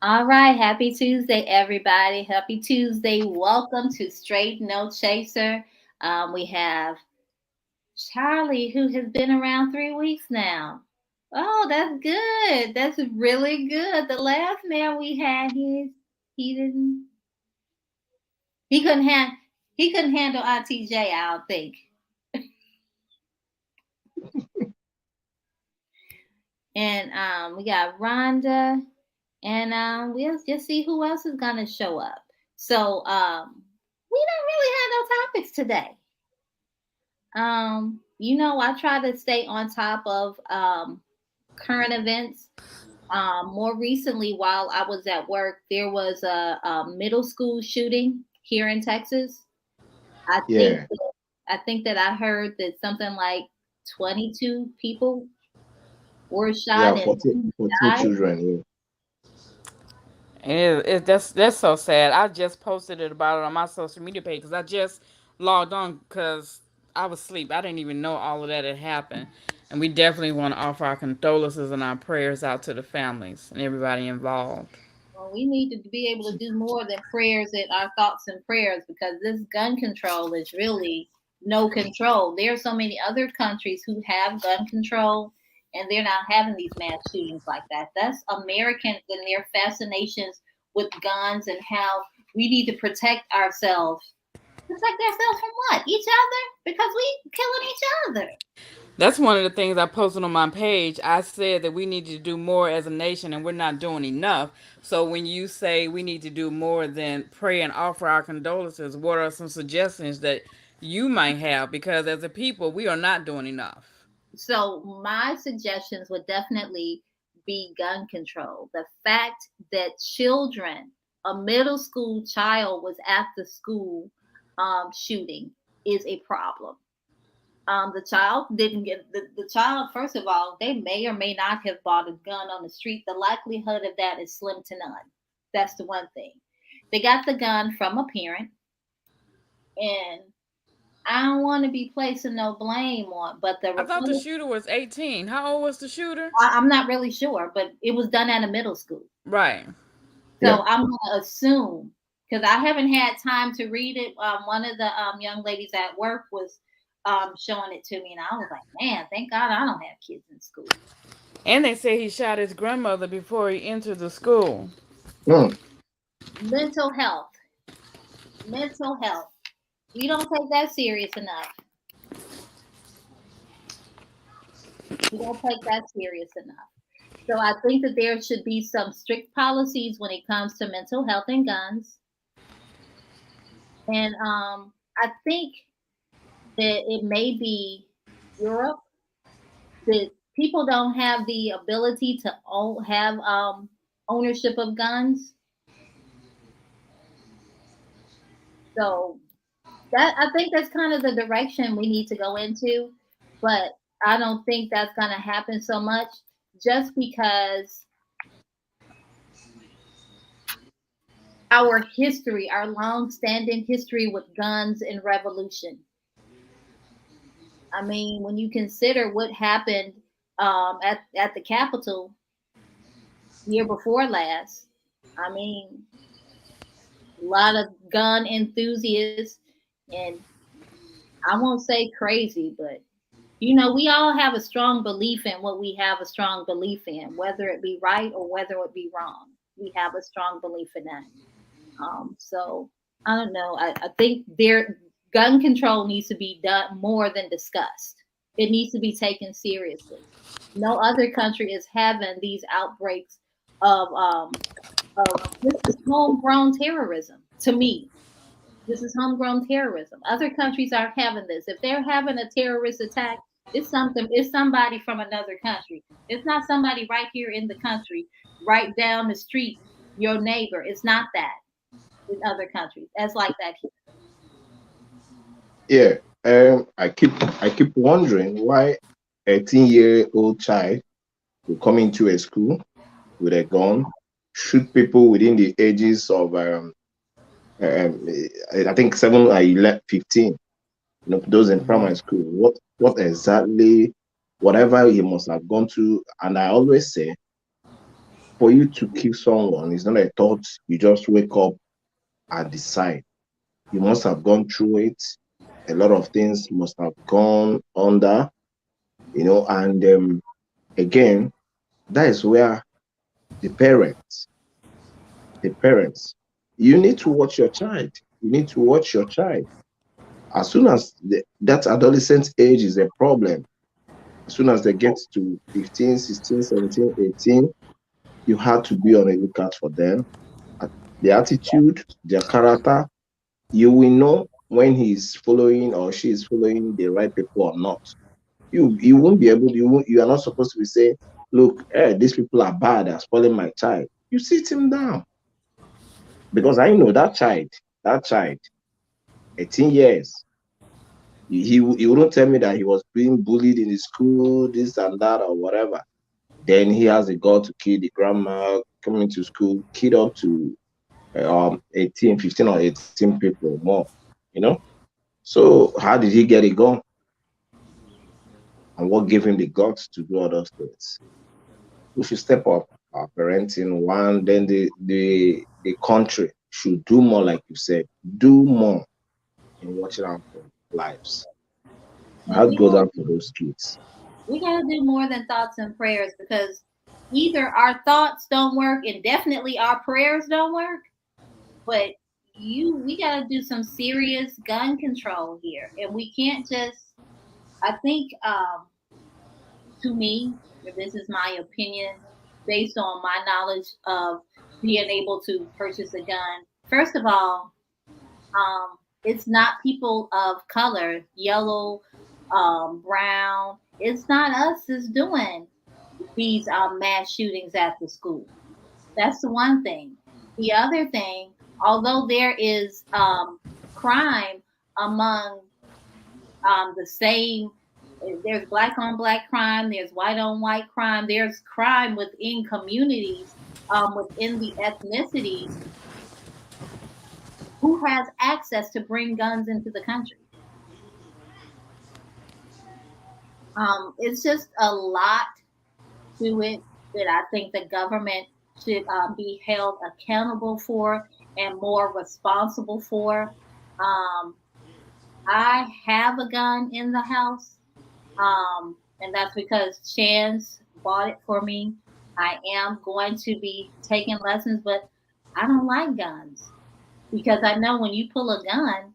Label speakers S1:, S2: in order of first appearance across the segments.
S1: All right, happy Tuesday, everybody. Happy Tuesday. Welcome to Straight No Chaser. We have Charlie, who has been around 3 weeks now. Oh, that's good. That's really good. The last man we had, he didn't he couldn't hand he couldn't handle ITJ, I don't think. And we got Rhonda, and we'll just see who else is gonna show up. So we don't really have no topics today. I try to stay on top of current events. More recently, while I was at work, there was a middle school shooting here in Texas. I think
S2: Yeah,
S1: I think that I heard that something like 22 people were shot
S2: yeah,
S1: and
S2: 14
S1: died.
S2: children. Yeah.
S3: That's so sad. I just posted it about it on my social media page because I just logged on because I was asleep. I didn't even know all of that had happened, and we definitely want to offer our condolences and our prayers out to the families and everybody involved.
S1: Well, we need to be able to do more than prayers and our thoughts and prayers because this gun control is really no control. There are so many other countries who have gun control and they're not having these mass shootings like that. That's Americans and their fascinations with guns and how we need to protect ourselves. Protect ourselves from what? Each other? Because we killing each other.
S3: That's one of the things I posted on my page. I said that we need to do more as a nation and we're not doing enough. So when you say we need to do more than pray and offer our condolences, what are some suggestions that you might have? Because as a people, we are not doing enough.
S1: So my suggestions would definitely be gun control. The fact that children, a middle school child was at the school shooting is a problem. The child didn't get the child. First of all, they may or may not have bought a gun on the street. The likelihood of that is slim to none. That's the one thing. They got the gun from a parent, and I don't want to be placing no blame on, but the
S3: I thought the
S1: Republic.
S3: shooter was 18. How old was the shooter?
S1: I'm not really sure, but it was done at a middle school.
S3: Right.
S1: So
S2: Yeah.
S1: I'm going to assume because I haven't had time to read it. One of the young ladies at work was showing it to me, and I was like, man, thank God I don't have kids in school.
S3: And they say he shot his grandmother before he entered the school.
S2: Hmm.
S1: Mental health, mental health. We don't take that serious enough. We don't take that serious enough. So I think that there should be some strict policies when it comes to mental health and guns. And I think that it may be Europe that people don't have the ability to have ownership of guns. So that I think that's kind of the direction we need to go into, but I don't think that's going to happen so much just because our history, our long-standing history with guns and revolution. I mean, when you consider what happened at the Capitol year before last, I mean, a lot of gun enthusiasts, and I won't say crazy, but we all have a strong belief in what we have a strong belief in, whether it be right or whether it be wrong. We have a strong belief in that. So I don't know. I think their gun control needs to be done more than discussed. It needs to be taken seriously. No other country is having these outbreaks of this is homegrown terrorism to me. This is homegrown terrorism. Other countries aren't having this. If they're having a terrorist attack, it's somebody from another country. It's not somebody right here in the country, right down the street, your neighbor. It's not that in other countries. That's like that here.
S2: Yeah. I keep wondering why a 18-year-old child will come into a school with a gun, shoot people within the ages of um I think 7 or 11, 15. Those in primary school. What exactly? Whatever he must have gone through, and I always say for you to kill someone, it's not a thought you just wake up and decide. You must have gone through it. A lot of things must have gone under, and again, that is where the parents, the parents, you need to watch your child. You need to watch your child. As soon as that adolescent age is a problem, as soon as they get to 15, 16, 17, 18, you have to be on a lookout for them. The attitude, their character, you will know when he's following or she is following the right people or not. You won't be able to, you are not supposed to be saying, look, these people are bad, they're spoiling my child. You sit him down. Because I know that child, 18 years, he wouldn't tell me that he was being bullied in the school, this and that, or whatever. Then he has a goal to kill the grandma coming to school, kid up to 18, 15 or 18 people more, you know? So how did he get it going? And what gave him the guts to do all those things? We should step up our parenting one, then the country should do more, like you said, do more in watching out for lives.
S1: And
S2: How it goes out for those kids.
S1: we gotta do more than thoughts and prayers, because either our thoughts don't work and definitely our prayers don't work, but we gotta do some serious gun control here. And we can't just, I think, to me, if this is my opinion, based on my knowledge of being able to purchase a gun, first of all, it's not people of color, yellow, brown. It's not us that's doing these mass shootings at the school. That's the one thing. The other thing, although there is crime among the same, there's black on black crime, there's white on white crime, there's crime within communities, within the ethnicities. Who has access to bring guns into the country? It's just a lot to it that I think the government should be held accountable for and more responsible for. Um, I have a gun in the house, and that's because Chance bought it for me. I am going to be taking lessons, but I don't like guns because I know when you pull a gun,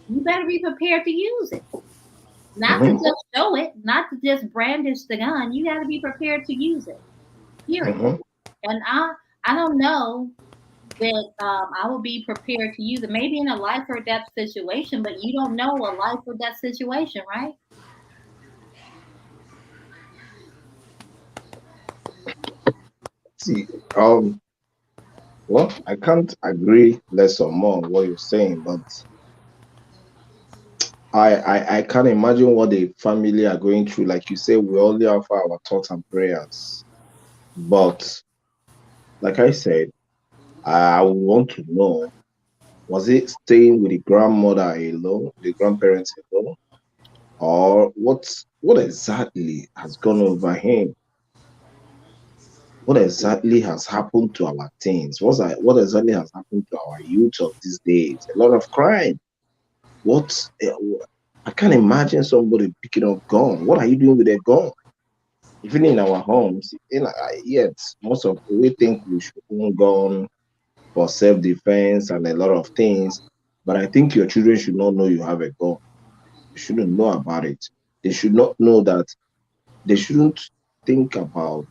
S1: you better be prepared to use it. Not to
S2: Mm-hmm,
S1: just show it, not to just brandish the gun. You got to be prepared to use it. Period.
S2: mm-hmm,
S1: And I don't know that I will be prepared to use it. Maybe in a life or death situation, but you don't know a life or death situation, right?
S2: see, um, well, I can't agree less or more on what you're saying, but I can't imagine what the family are going through. Like you say, we only offer our thoughts and prayers. But like I said, I want to know, was it staying with the grandmother alone, the grandparents alone, or what exactly has gone over him? What exactly has happened to our teens? What exactly has happened to our youth of these days? A lot of crime. What I can't imagine somebody picking up gun. What are you doing with a gun? Even in our homes, yet most of we think we should own gun for self-defense and a lot of things. But I think your children should not know you have a gun. They shouldn't know about it. They should not know that they shouldn't think about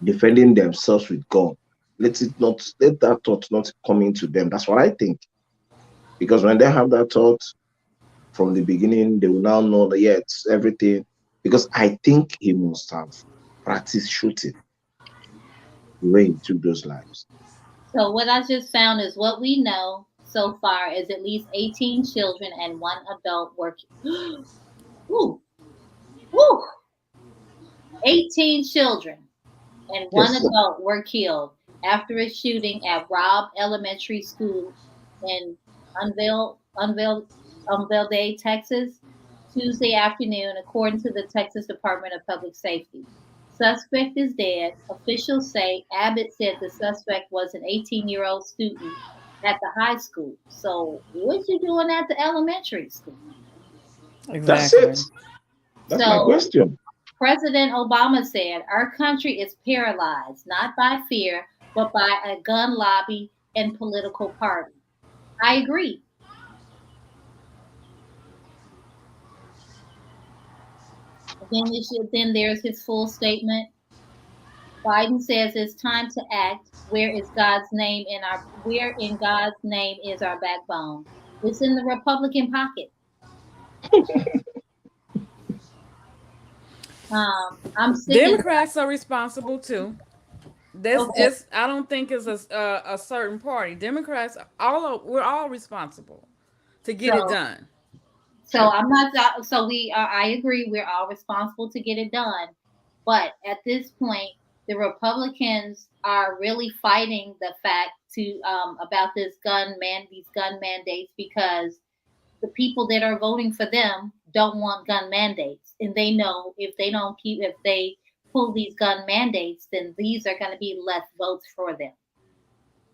S2: defending themselves with gun. Let that thought not come into them. That's what I think. Because when they have that thought from the beginning, they will now know that yeah, it's everything. Because I think he must have practiced shooting the way he took those lives.
S1: So what I just found is what we know so far is at least 18 children and one adult working. Woo, woo, 18 children and one
S2: Yes.
S1: adult were killed after a shooting at Robb Elementary School in Unveil Day, Texas, Tuesday afternoon, according to the Texas Department of Public Safety. Suspect is dead. Officials say Abbott said the suspect was an 18-year-old student at the high school. So what you doing at the elementary school?
S2: That's
S3: Exactly.
S2: it. That's my
S1: So
S2: question.
S1: President Obama said our country is paralyzed not by fear, but by a gun lobby and political party. I agree. Then there's his full statement. Biden says it's time to act. Where in God's name is our backbone? It's in the Republican pocket. I'm sick and
S3: Democrats are responsible too. This
S1: okay.
S3: is I don't think it's a certain party. Democrats we're all responsible to get it
S1: So
S3: done.
S1: I'm not. So we are. I agree. We're all responsible to get it done. But at this point, the Republicans are really fighting the fact to about these gun mandates because the people that are voting for them don't want gun mandates, and they know if they pull these gun mandates, then these are going to be less votes for them.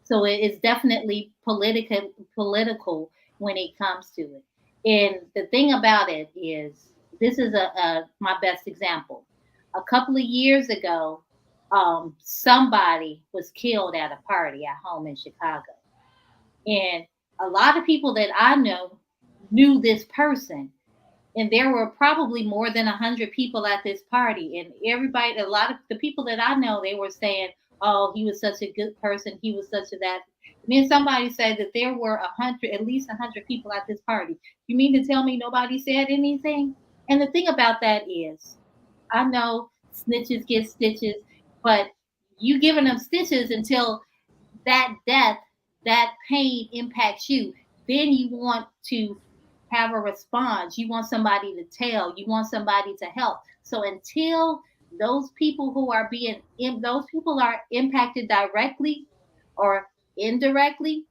S1: So it is definitely political when it comes to it. And the thing about it is, this is a my best example. A couple of years ago, somebody was killed at a party at home in Chicago, and a lot of people that I know knew this person, and there were probably more than 100 people at this party, and a lot of the people that I know, they were saying, oh, he was such a good person, he was such a that. And then somebody said that there were at least 100 people at this party. You mean to tell me nobody said anything? And the thing about that is, I know snitches get stitches, but you giving them stitches until that death, that pain impacts you, then you want to have a response. You want somebody to tell. You want somebody to help. So until those people are impacted directly or indirectly,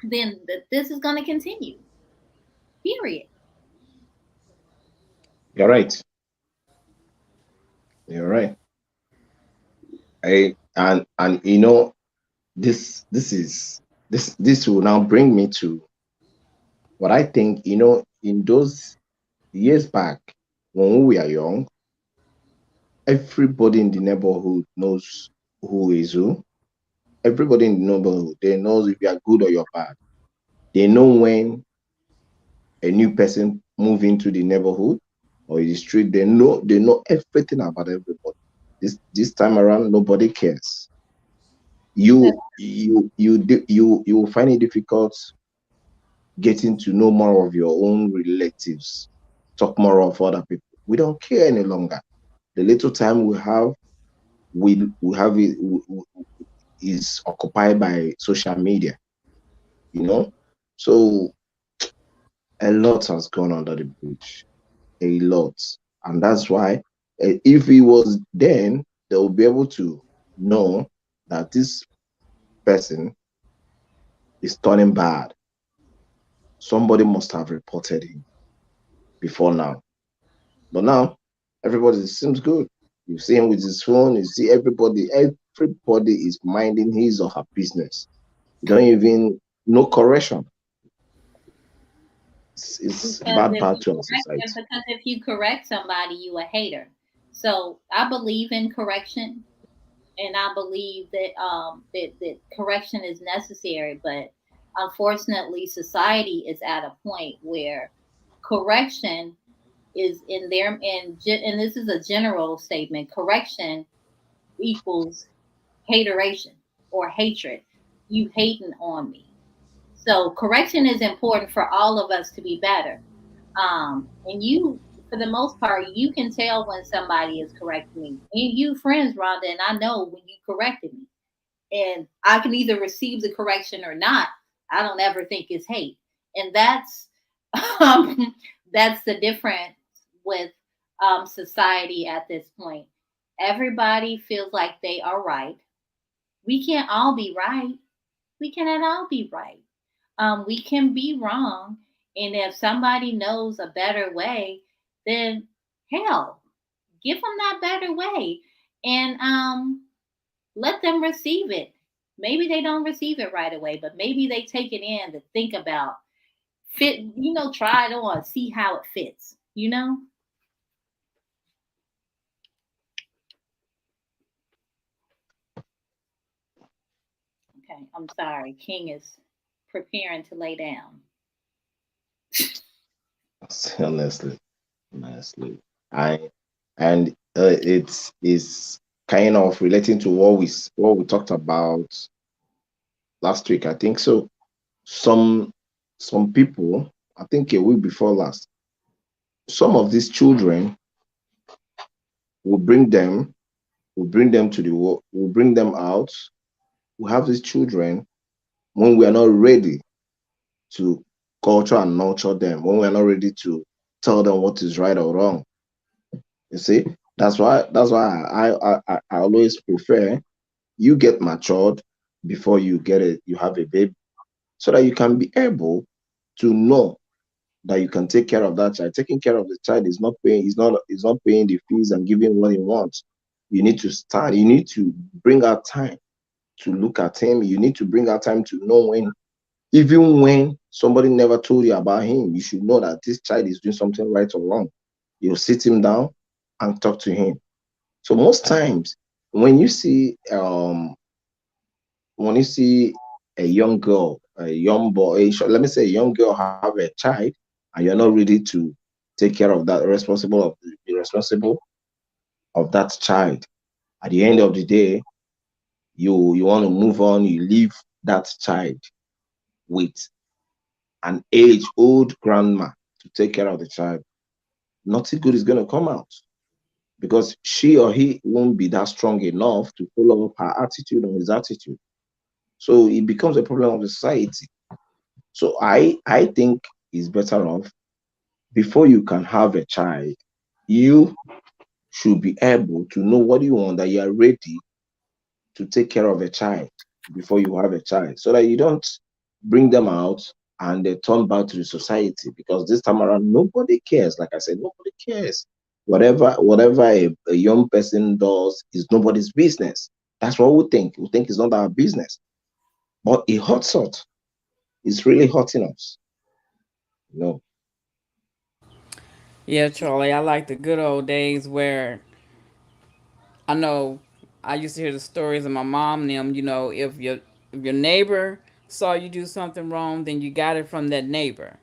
S1: then this is going to continue. Period.
S2: You're right. You're right. And this will now bring me to what I think, in those years back when we were young, everybody in the neighborhood knows who is who. Everybody in the neighborhood, they know if you are good or you're bad. They know when a new person move into the neighborhood or the street. They know everything about everybody. This time around, nobody cares. You will find it difficult getting to know more of your own relatives, talk more of other people. We don't care any longer. The little time we have it is occupied by social media, you know. So a lot has gone under the bridge, a lot, and that's why if it was then, they will be able to know that this person is turning bad. Somebody must have reported him before now. But now, everybody seems good. You see him with his phone. You see everybody is minding his or her business. You don't even no correction. It's bad part to our society.
S1: Because if you correct somebody, you a hater. So I believe in correction, and I believe that correction is necessary. But unfortunately, society is at a point where correction is in there, and this is a general statement. Correction equals hateration or hatred. You hating on me. So correction is important for all of us to be better. And you, for the most part, you can tell when somebody is correcting me. And you friends, Rhonda, and I know when you corrected me. And I can either receive the correction or not. I don't ever think it's hate. And um, that's the difference with society at this point. Everybody feels like they are right. We can't all be right. We cannot all be right. We can be wrong. And if somebody knows a better way, then hell, give them that better way. and let them receive it. Maybe they don't receive it right away, but maybe they take it in to think about fit, try it on, see how it fits. Okay, I'm sorry. King is preparing to lay down.
S2: Honestly, honestly, I and it's kind of relating to what we talked about last week. I think so. Some some people, I think a week before last, some of these children will bring them, will bring them to the world, will bring them out. We have these children when we are not ready to culture and nurture them, when we are not ready to tell them what is right or wrong. You see, that's why I always prefer you get matured before you have a baby, so that you can be able to know that you can take care of that child. Taking care of the child is not paying the fees and giving what he wants. You need to start, you need to bring out time to look at him. You need to bring out time to know when, even when somebody never told you about him, you should know that this child is doing something right or wrong. You sit him down and talk to him. So most times when you see when you see a young girl, a young boy, let me say a young girl have a child, and you're not ready to take care of that, be responsible of that child. At the end of the day, you want to move on, you leave that child with an age old grandma to take care of the child. Nothing good is going to come out, because she or he won't be that strong enough to follow up her attitude or his attitude. So it becomes a problem of the society. So I think it's better off, before you can have a child, you should be able to know what you want, that you are ready to take care of a child before you have a child, so that you don't bring them out and they turn back to the society. Because this time around, nobody cares. Like I said, nobody cares. Whatever a young person does is nobody's business. That's what we think. We think it's not our business. But it hurts us. It's really hurting us. You know.
S3: Yeah, Charlie, I like the good old days where I know I used to hear the stories of my mom and them, if your neighbor saw you do something wrong, then you got it from that neighbor.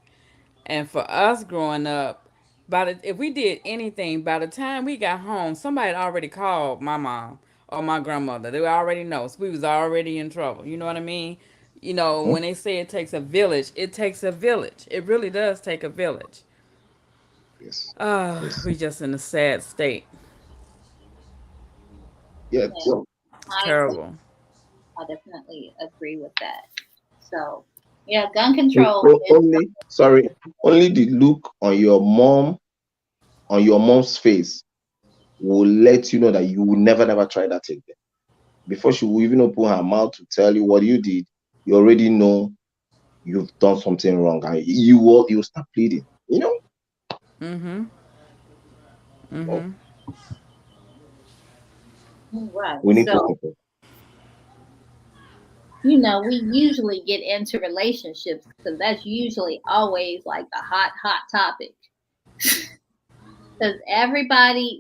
S3: And for us growing up, if we did anything, by the time we got home, somebody had already called my mom or my grandmother. They already know. So we was already in trouble. You know what I mean?
S2: Mhm.
S3: When they say it takes a village, it takes a village. It really does take a village.
S2: Yes.
S3: We
S2: Yes.
S3: just in a sad state.
S2: Yeah.
S1: Yeah,
S2: So
S3: It's
S1: I
S3: terrible.
S1: I definitely agree with that. So, yeah, gun control is
S2: only, sorry, only the look on your mom's face will let you know that you will never try that again. Before she will even open her mouth to tell you what you did, you already know you've done something wrong, and you start pleading.
S3: Mm-hmm.
S2: Oh,
S3: Mm-hmm.
S1: right.
S2: we need to
S1: So,
S2: prepare.
S1: we usually get into relationships because that's usually always like the hot topic. Because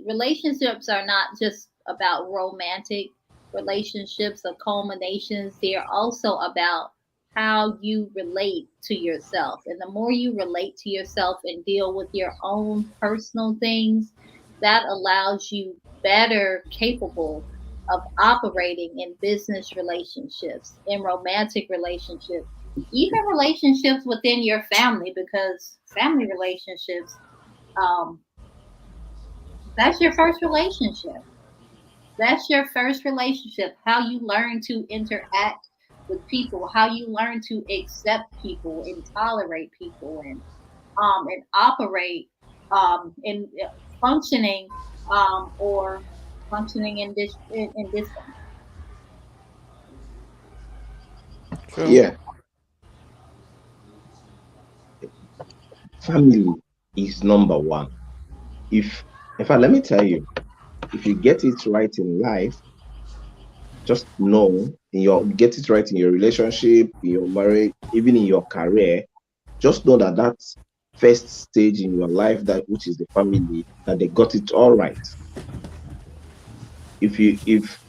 S1: relationships are not just about romantic relationships or culminations, they're also about how you relate to yourself. And the more you relate to yourself and deal with your own personal things, that allows you better capable of operating in business relationships, in romantic relationships, even relationships within your family, because family relationships, um, that's your first relationship. That's your first relationship. How you learn to interact with people, how you learn to accept people and tolerate people, and operate in functioning or functioning in this one.
S3: True.
S2: Yeah, family is number one. If In fact, let me tell you, if you get it right in life, just know get it right in your relationship, in your marriage, even in your career, just know that that's first stage in your life, that which is the family, that they got it all right. If you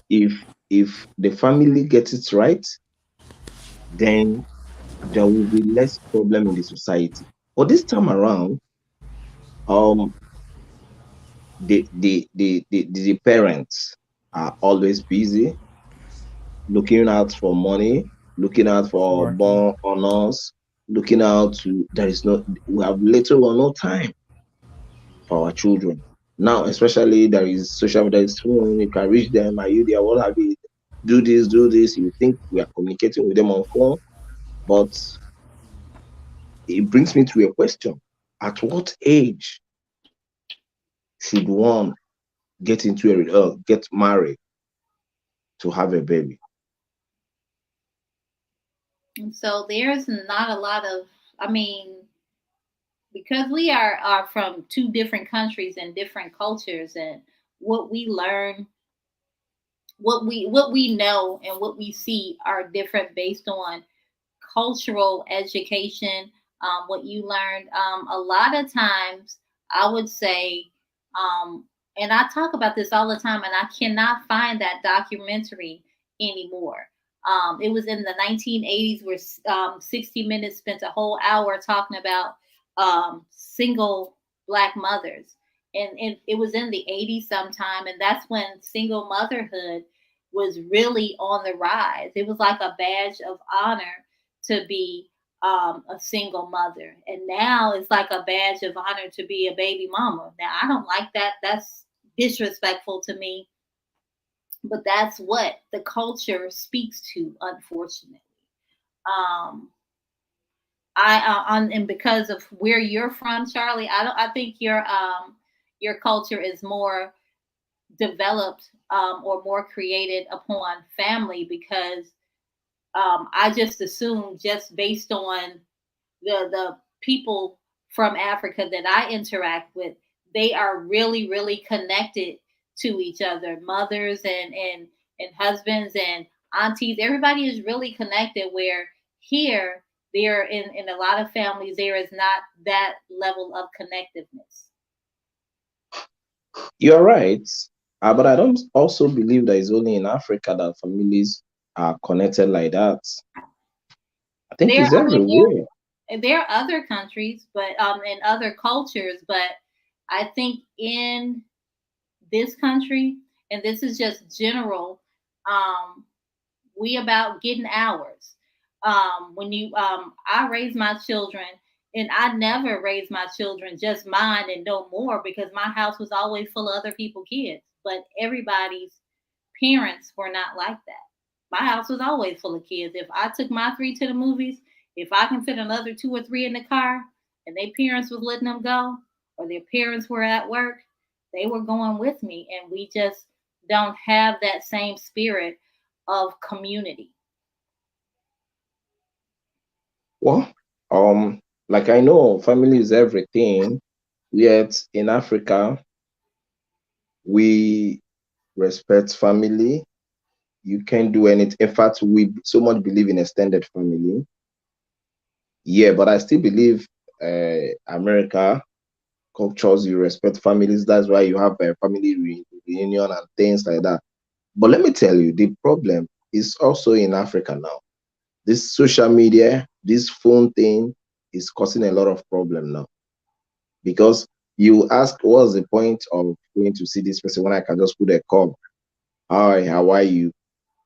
S2: if the family gets it right, then there will be less problem in the society. But this time around, um the parents are always busy looking out for money, looking out for
S4: Working.
S2: born honors, looking out to there is no we have little or no time for our children. Now, especially there is social media soon, you can reach them, are you there? What have you do this, do this. You think we are communicating with them on phone, but it brings me to a question. At what age should one get married to have a baby?
S1: And so there's not a lot of, I mean, because we are from two different countries and different cultures, and what we learn, what we know and what we see are different based on cultural education, what you learned. A lot of times, I would say, um, and I talk about this all the time, and I cannot find that documentary anymore. It was in the 1980s where 60 Minutes spent a whole hour talking about single black mothers. And it was in the 80s sometime, and that's when single motherhood was really on the rise. It was like a badge of honor to be a single mother. And now it's like a badge of honor to be a baby mama. Now, I don't like that. That's disrespectful to me. But that's what the culture speaks to, unfortunately. Um, and because of where you're from, Charlie, I think your culture is more developed or more created upon family because I just assume just based on the people from Africa that I interact with, they are really really connected to each other, mothers and husbands and aunties. Everybody is really connected. Where here, there in a lot of families, there is not that level of connectiveness.
S2: You're right, but I don't also believe that it's only in Africa that families are connected like that. I think
S1: There,
S2: it's
S1: I mean,
S2: everywhere.
S1: there are other countries, but in other cultures, but I think in this country, and this is just general, um, we about getting ours. When you, I raise my children, and I never raised my children just mine and no more because my house was always full of other people's kids. But everybody's parents were not like that. My house was always full of kids. If I took my three to the movies, if I can fit another two or three in the car, and their parents was letting them go, or their parents were at work, they were going with me, and we just don't have that same spirit of community.
S2: Well, like I know family is everything, yet in Africa we respect family. You can't do anything. In fact, we so much believe in extended family. Yeah, but I still believe America cultures you respect families. That's why you have a family reunion and things like that. But let me tell you, the problem is also in Africa now. This social media, this phone thing is causing a lot of problem now. Because you ask, what's the point of going to see this person when I can just put a call? Hi, how are you?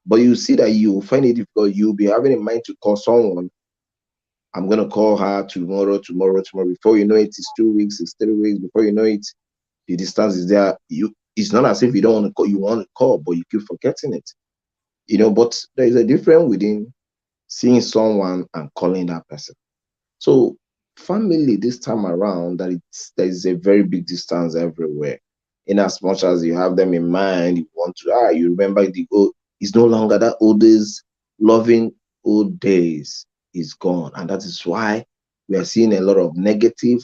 S2: But you see that you find it difficult. You'll be having in mind to call someone. I'm gonna call her tomorrow, tomorrow, tomorrow. Before you know it, it's 2 weeks, it's 3 weeks. Before you know it, the distance is there. It's not as if you don't want to call, you want to call, but you keep forgetting it. But there is a difference within seeing someone and calling that person. So family this time around, there is a very big distance everywhere. In as much as you have them in mind, you want to you remember the old. It's no longer that old days, loving old days is gone, and that is why we are seeing a lot of negative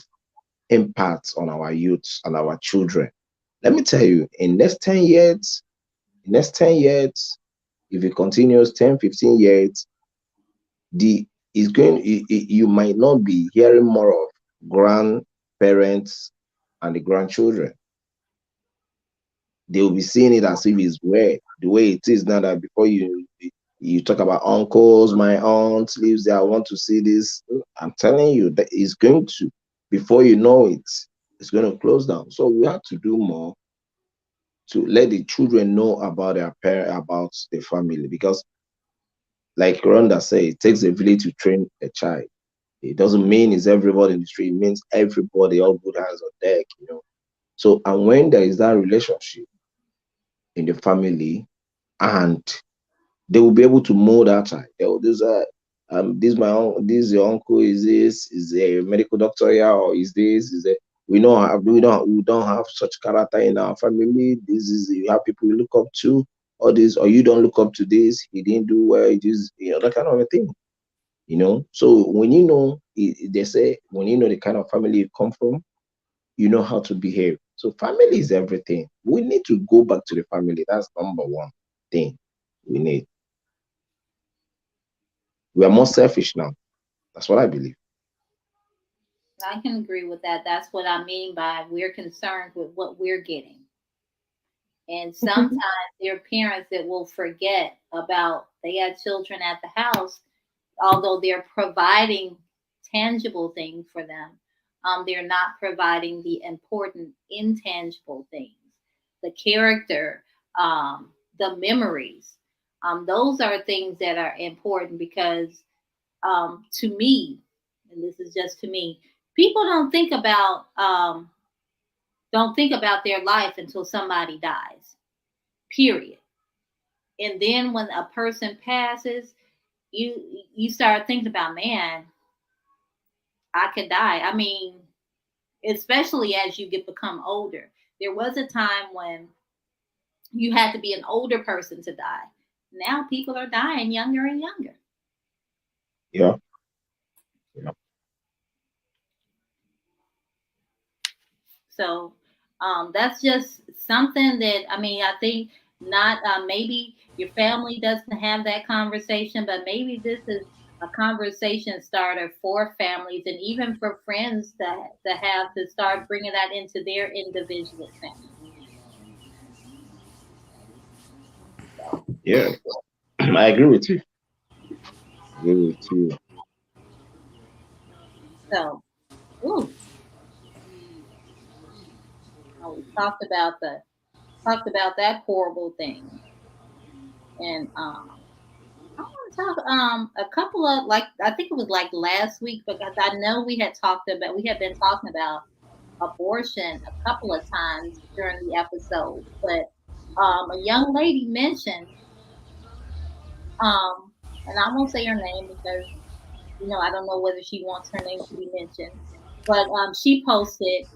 S2: impacts on our youths and our children. Let me tell you, next 10 years, if it continues 10, 15 years, the is going you might not be hearing more of grandparents and the grandchildren. They will be seeing it as if it's weird, the way it is now. That before you talk about uncles, my aunt lives there, I want to see this. I'm telling you that it's going to, before you know it, it's going to close down. So we have to do more to let the children know about their parent, about the family, because like Rhonda said, it takes a village to train a child. It doesn't mean it's everybody in the street. It means everybody, all good hands on deck. So, and when there is that relationship in the family, and they will be able to mold that child. This your uncle, is a medical doctor here, or is a we don't have such character in our family. This is, you have people you look up to, or this, or you don't look up to this. He didn't do well. It is, that kind of a thing. So when they say, when you know the kind of family you come from, you know how to behave. So family is everything. We need to go back to the family. That's number one thing we need. We are more selfish now. That's what I believe.
S1: I can agree with that. That's what I mean by we're concerned with what we're getting. And sometimes there are parents that will forget about they had children at the house, although they're providing tangible things for them. They're not providing the important intangible things, the character, the memories. Those are things that are important because to me, and this is just to me, people don't think about their life until somebody dies. Period. And then when a person passes, you start thinking about, man, I could die. I mean, especially as you get become older. There was a time when you had to be an older person to die. Now people are dying younger and younger.
S2: Yeah. Yeah.
S1: So that's just something that I mean. I think not maybe your family doesn't have that conversation, but maybe this is a conversation starter for families and even for friends that have to start bringing that into their individual family. So,
S2: Yeah. I agree with you. I agree with you.
S1: so ooh, we talked about that horrible thing, and I want to talk a couple of like I think it was like last week because I know we had been talking about abortion a couple of times during the episode, but a young lady mentioned and I won't say her name because I don't know whether she wants her name to be mentioned, but she posted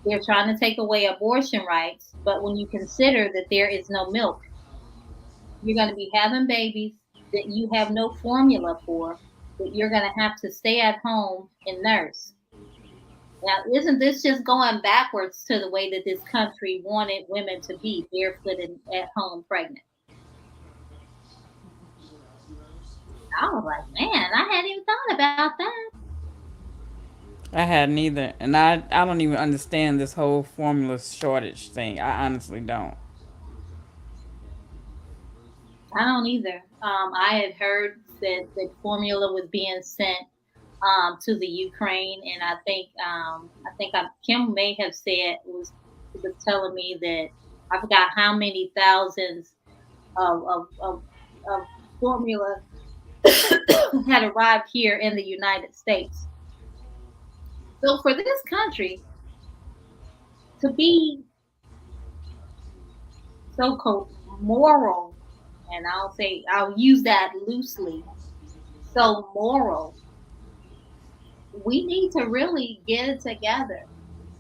S1: they're trying to take away abortion rights, but when you consider that there is no milk, you're going to be having babies that you have no formula for, that you're going to have to stay at home and nurse. Now, isn't this just going backwards to the way that this country wanted women to be barefoot and at home pregnant? I was like, man, I hadn't even thought about that.
S3: I hadn't either, and I don't even understand this whole formula shortage thing. I honestly don't.
S1: I don't either. I had heard that the formula was being sent to the Ukraine, and Kim may have said was telling me that I forgot how many thousands of formula had arrived here in the United States. So for this country to be so-called moral, and I'll use that loosely, so moral, we need to really get it together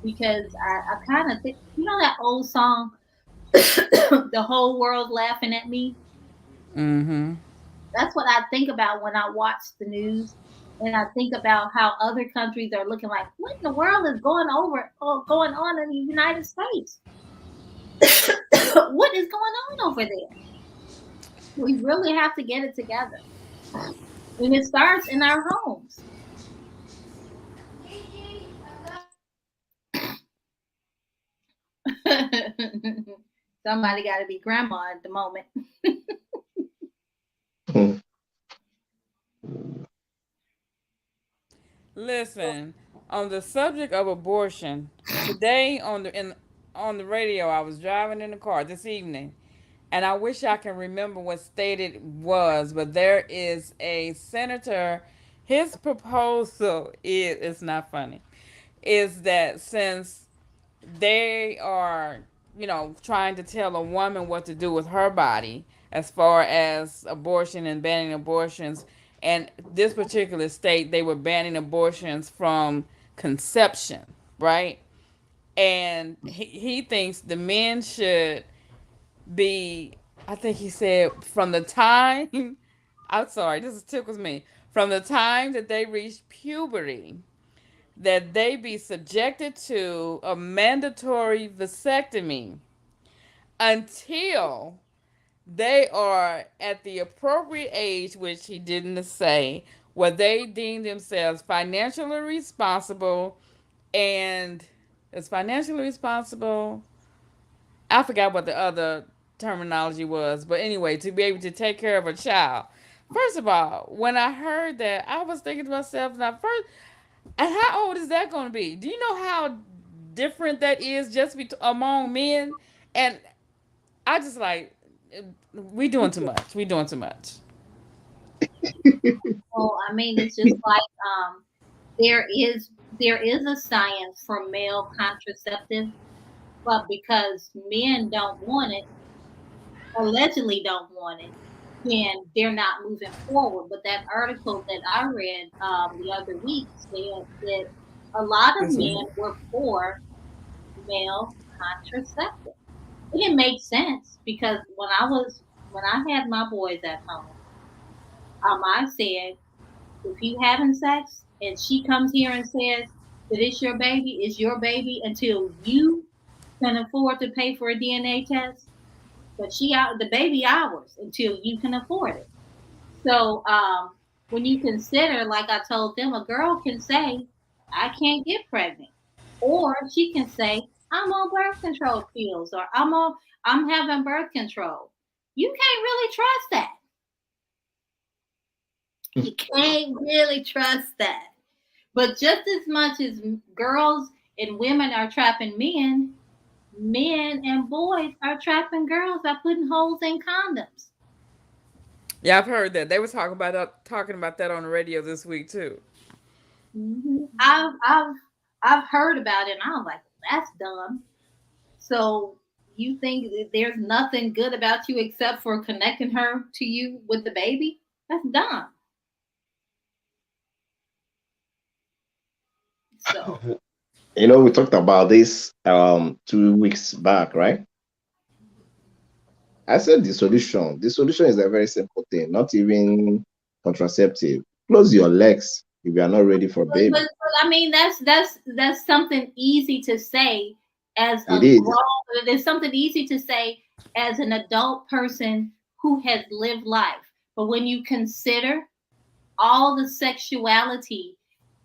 S1: because I kind of think that old song, "The Whole World Laughing at Me."
S3: Mm-hmm.
S1: That's what I think about when I watch the news. And I think about how other countries are looking like, what in the world is going on in the United States? What is going on over there? We really have to get it together. And it starts in our homes. Somebody got to be grandma at the moment.
S3: Listen, on the subject of abortion, today on the radio, I was driving in the car this evening, and I wish I can remember what state it was, but there is a senator. His proposal is, it's not funny, is that since they are, trying to tell a woman what to do with her body as far as abortion and banning abortions. And this particular state, they were banning abortions from conception, right? And he thinks the men should be, I think he said, from the time, I'm sorry, this tickles me, from the time that they reach puberty, that they be subjected to a mandatory vasectomy until they are at the appropriate age, which he didn't say, where they deem themselves financially responsible and is financially responsible. I forgot what the other terminology was, but anyway, to be able to take care of a child. First of all, when I heard that, I was thinking to myself, now first, and how old is that going to be? Do you know how different that is just among men? And I just like, we doing too much. We doing too much.
S1: Well, I mean, it's just like there is a science for male contraceptive, but because men don't want it, allegedly don't want it, then they're not moving forward. But that article that I read the other week said that a lot of men were for male contraceptive. It makes sense because when I had my boys at home, I said, if you having sex and she comes here and says that it's your baby until you can afford to pay for a DNA test, but the baby ours until you can afford it. So when you consider, like I told them, a girl can say, I can't get pregnant. Or she can say, I'm on birth control pills or I'm having birth control. You can't really trust that. You can't really trust that. But just as much as girls and women are trapping men and boys are trapping girls by putting holes in condoms.
S3: Yeah, I've heard that. They were talking about that on the radio this week too.
S1: Mm-hmm. I've heard about it, and I was like, that's dumb. So you think that there's nothing good about you except for connecting her to you with the baby? That's dumb. So
S2: We talked about this 2 weeks back, right? I said the solution is a very simple thing, not even contraceptive. Close your legs if you are not ready for baby.
S1: but I mean, that's something easy to say as a
S2: It is.
S1: grown. There's something easy to say as an adult person who has lived life. But when you consider all the sexuality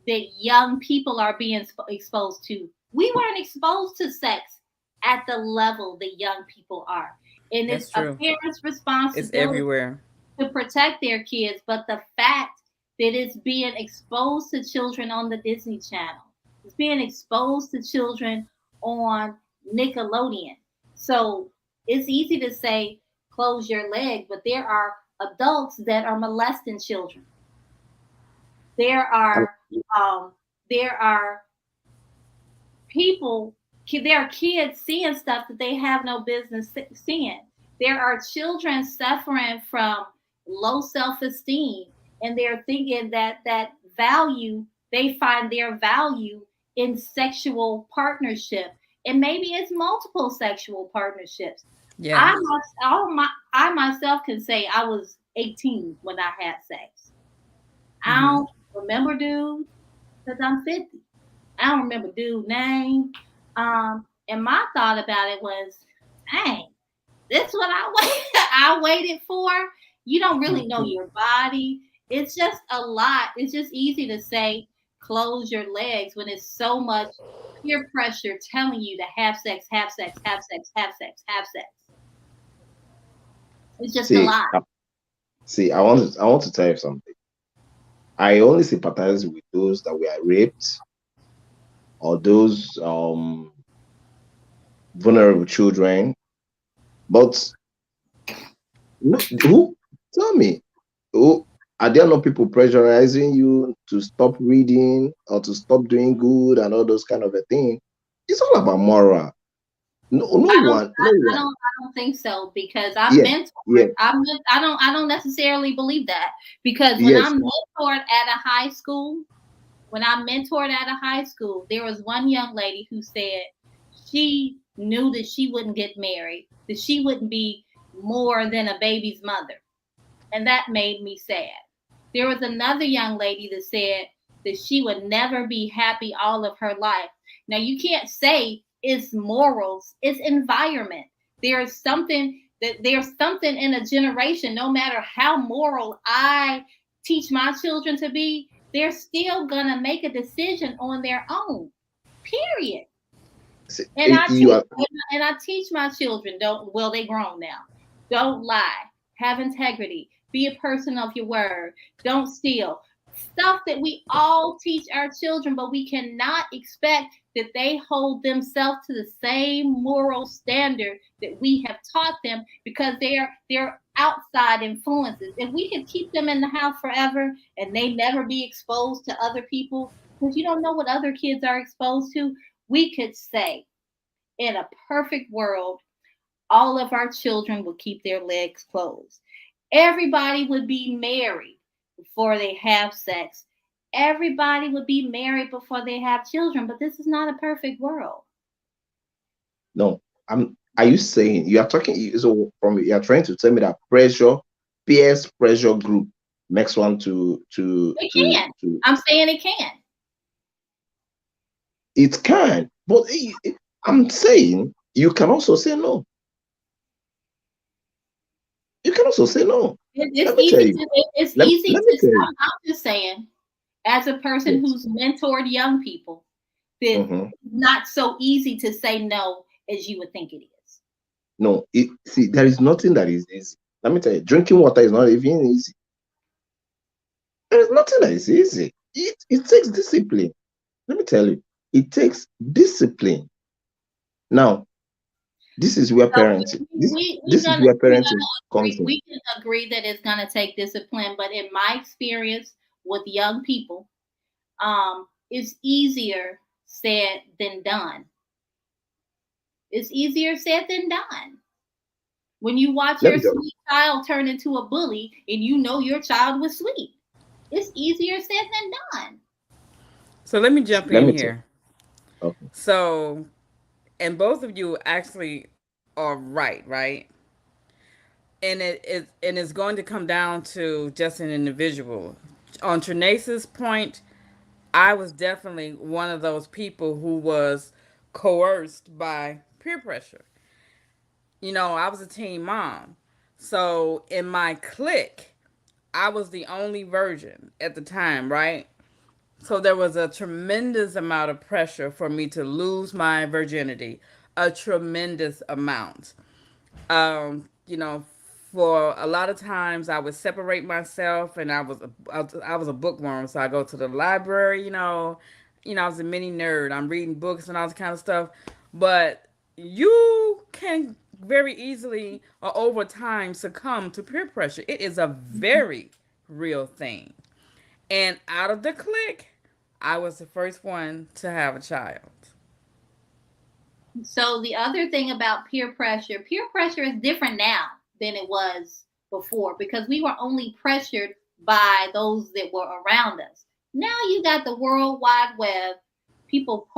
S1: that young people are being exposed to, we weren't exposed to sex at the level that young people are. And
S3: That's
S1: it's a
S3: true.
S1: parent's
S3: It's
S1: responsibility
S3: everywhere.
S1: to protect their kids, but the fact that it's being exposed to children on the Disney Channel, it's being exposed to children on Nickelodeon. So it's easy to say close your leg, but there are adults that are molesting children. There are um, there are people, there are kids seeing stuff that they have no business seeing. There are children suffering from low self-esteem, and they're thinking that they find their value in sexual partnership, and maybe it's multiple sexual partnerships.
S3: Yeah.
S1: I myself can say I was 18 when I had sex. I
S3: Hmm.
S1: don't remember dude because I'm 50. I don't remember dude name. And my thought about it was, dang, this what I waited. I waited for. You don't really know your body. It's just a lot. It's just easy to say close your legs when it's so much peer pressure telling you to have sex, have sex, have sex, have sex, have sex. It's just a
S2: See,
S1: lot.
S2: I want to tell you something. I only sympathize with those that were raped or those vulnerable children. But no, who tell me, who are there not people pressurizing you to stop reading or to stop doing good and all those kind of a thing? It's all about moral. No, no one, no one.
S1: I don't think so because I'm
S2: Yeah,
S1: mentored.
S2: yeah,
S1: I don't necessarily believe that because when
S2: yes.
S1: I'm mentored at a high school, there was one young lady who said she knew that she wouldn't get married, that she wouldn't be more than a baby's mother. And that made me sad. There was another young lady that said that she would never be happy all of her life. Now, you can't say it's morals, it's environment. There's something in a generation, no matter how moral I teach my children to be, they're still gonna make a decision on their own. Period.
S2: See,
S1: And I
S2: you
S1: teach
S2: are
S1: and I teach my children, they grown now. Don't lie. Have integrity. Be a person of your word. Don't steal. Stuff that we all teach our children, but we cannot expect that they hold themselves to the same moral standard that we have taught them because they're outside influences. If we could keep them in the house forever and they never be exposed to other people, because you don't know what other kids are exposed to, we could say in a perfect world, all of our children would keep their legs closed. Everybody would be married before they have sex. Everybody would be married before they have children, but this is not a perfect world.
S2: no. Are you saying you are talking? So from you are trying to tell me that peers pressure group makes one
S1: It can.
S2: to
S1: I'm saying it can.
S2: it can, but I'm saying you can also say no. You can also say no.
S1: It's
S2: Let me tell
S1: easy
S2: you.
S1: to. It's
S2: Let,
S1: easy
S2: let me
S1: to.
S2: tell you.
S1: I'm just saying, as a person
S2: Yes.
S1: who's mentored young people, that
S2: Mm-hmm.
S1: it's not so easy to say no as you would think it is.
S2: No, see, there is nothing that is easy. Let me tell you, drinking water is not even easy. There is nothing that is easy. It takes discipline. Let me tell you, it takes discipline. Now, this is where
S1: So
S2: parenting. This is where
S1: we're
S2: parenting
S1: gonna
S2: comes
S1: agree.
S2: in.
S1: We can agree that it's gonna take discipline, but in my experience with young people, it's easier said than done. It's easier said than done. When you watch
S2: Let
S1: your
S2: me tell you.
S1: sweet child turn into a bully and you know your child was sweet, it's easier said than done.
S3: So let me jump
S2: Let
S3: in
S2: me tell
S3: here.
S2: you. Okay.
S3: So, and both of you actually are right? And it's going to come down to just an individual. On Trinace's point, I was definitely one of those people who was coerced by peer pressure. I was a teen mom. So in my clique, I was the only virgin at the time, right? So there was a tremendous amount of pressure for me to lose my virginity, a tremendous amount. You know, for a lot of times I would separate myself, and I was a bookworm, so I go to the library. I was a mini nerd. I'm reading books and all this kind of stuff, but you can very easily or over time succumb to peer pressure. It is a very real thing. And out of the clique, I was the first one to have a child.
S1: So the other thing about peer pressure is different now than it was before because we were only pressured by those that were around us. Now you got the World Wide Web, people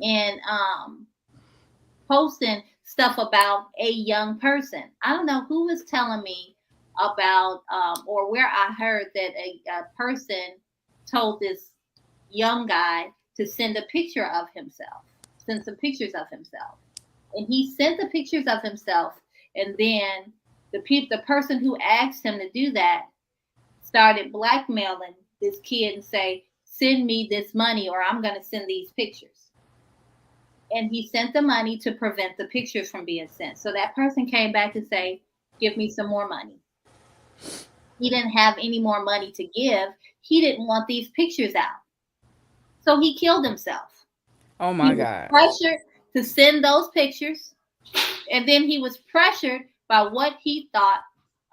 S1: and posting stuff about a young person. I don't know who was telling me about, or where I heard that a person told this young guy to send a picture of himself, send some pictures of himself. And he sent the pictures of himself. And then the person who asked him to do that started blackmailing this kid and say, send me this money or I'm going to send these pictures. And he sent the money to prevent the pictures from being sent. So that person came back to say, give me some more money. He didn't have any more money to give. He didn't want these pictures out. So he killed himself.
S3: Oh my
S1: He was
S3: God.
S1: pressured to send those pictures. And then he was pressured by what he thought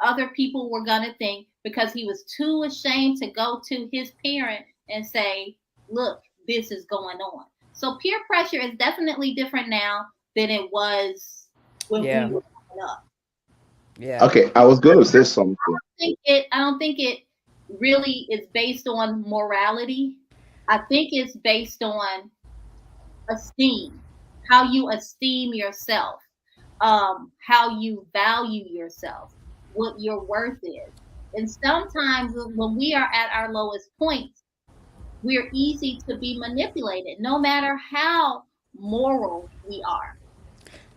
S1: other people were going to think because he was too ashamed to go to his parent and say, look, this is going on. So peer pressure is definitely different now than it was when we were growing up.
S3: Yeah.
S2: Okay, I was going to say something.
S1: I don't think it really is based on morality. I think it's based on esteem, how you esteem yourself, how you value yourself, what your worth is. And sometimes when we are at our lowest points, we're easy to be manipulated, no matter how moral we are.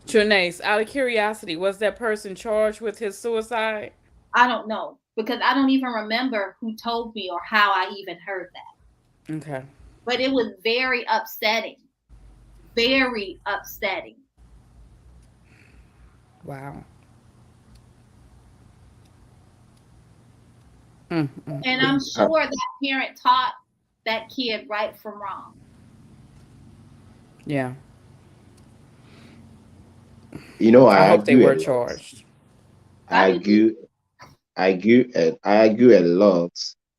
S3: Trinace, out of curiosity, was that person charged with his suicide?
S1: I don't know because I don't even remember who told me or how I even heard that.
S3: Okay.
S1: But it was very upsetting. Very upsetting.
S3: Wow.
S1: And I'm sure that parent taught that kid right from wrong.
S3: Yeah.
S2: You know,
S3: I hope they were
S2: a lot.
S3: charged.
S2: I argue a lot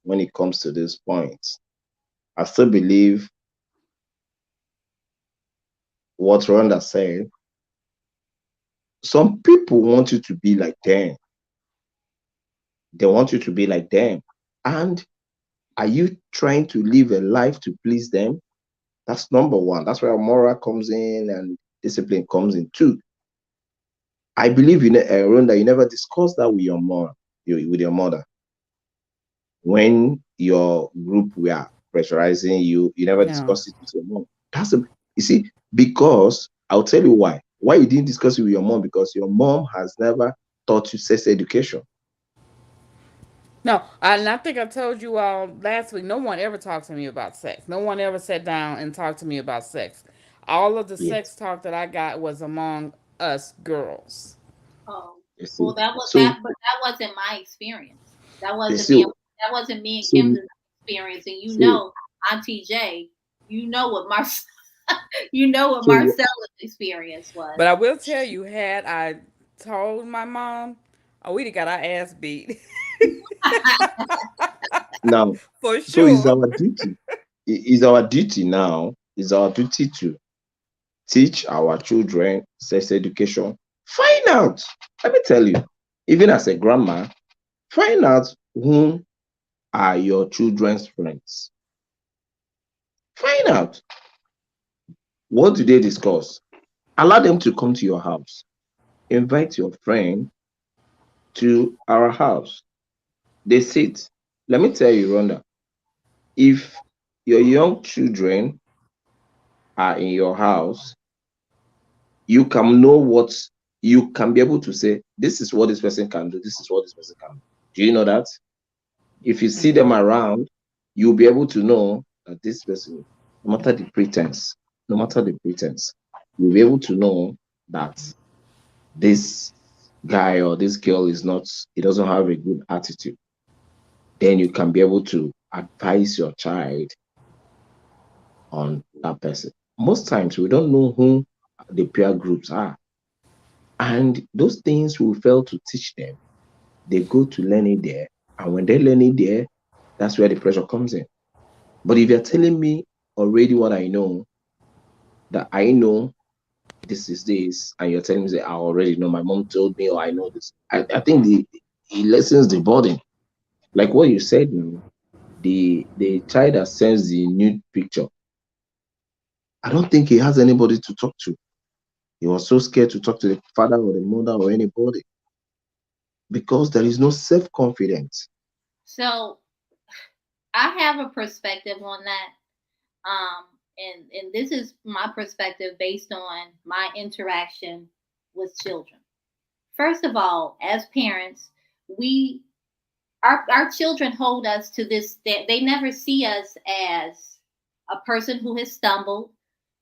S2: when it comes to this point. I still believe what Rhonda said. Some people want you to be like them. They want you to be like them. And are you trying to live a life to please them? That's number one. That's where moral comes in and discipline comes in too. I believe in Rhonda, you never discuss that with your mom, with your mother. When your group were pressurizing you, you never discuss it with your mom. You see, because I'll tell you why. Why you didn't discuss it with your mom? Because your mom has never taught you sex education.
S3: No, and I think I told you all last week, no one ever talked to me about sex. No one ever sat down and talked to me about sex. All of the sex
S2: Yes.
S3: talk that I got was among us girls.
S1: Oh,
S2: Well,
S1: that was that, but that wasn't my experience. That wasn't me and
S2: so,
S1: Kim's experience. And Auntie J, you know what Marcella's experience was.
S3: But I will tell you, had I told my mom, oh, we'd have got our ass beat.
S2: now,
S3: For
S2: so it's
S3: sure.
S2: our duty. It's our duty now. It's our duty to teach our children sex education. Find out. Let me tell you, even as a grandma, find out who are your children's friends. Find out. What do they discuss? Allow them to come to your house. Invite your friend to our house. They sit. Let me tell you, Rhonda, if your young children are in your house, you can know what you can be able to say, this is what this person can do, this is what this person can do. Do you know that? If you see them around, you'll be able to know that this person, no matter the pretense, you'll be able to know that this guy or this girl he doesn't have a good attitude. Then you can be able to advise your child on that person. Most times we don't know who the peer groups are. And those things we fail to teach them. They go to learn it there. And when they learn it there, that's where the pressure comes in. But if you're telling me already what I know, that I know this is this, and you're telling me that I already know, my mom told me, or I know this, I think it lessens the burden. Like what you said now, the child that sends the nude picture, I don't think he has anybody to talk to. He was so scared to talk to the father or the mother or anybody. because there is no self-confidence.
S1: So I have a perspective on that. Um, and this is my perspective based on my interaction with children. First of all, as parents, we our children hold us to this. They never see us as a person who has stumbled,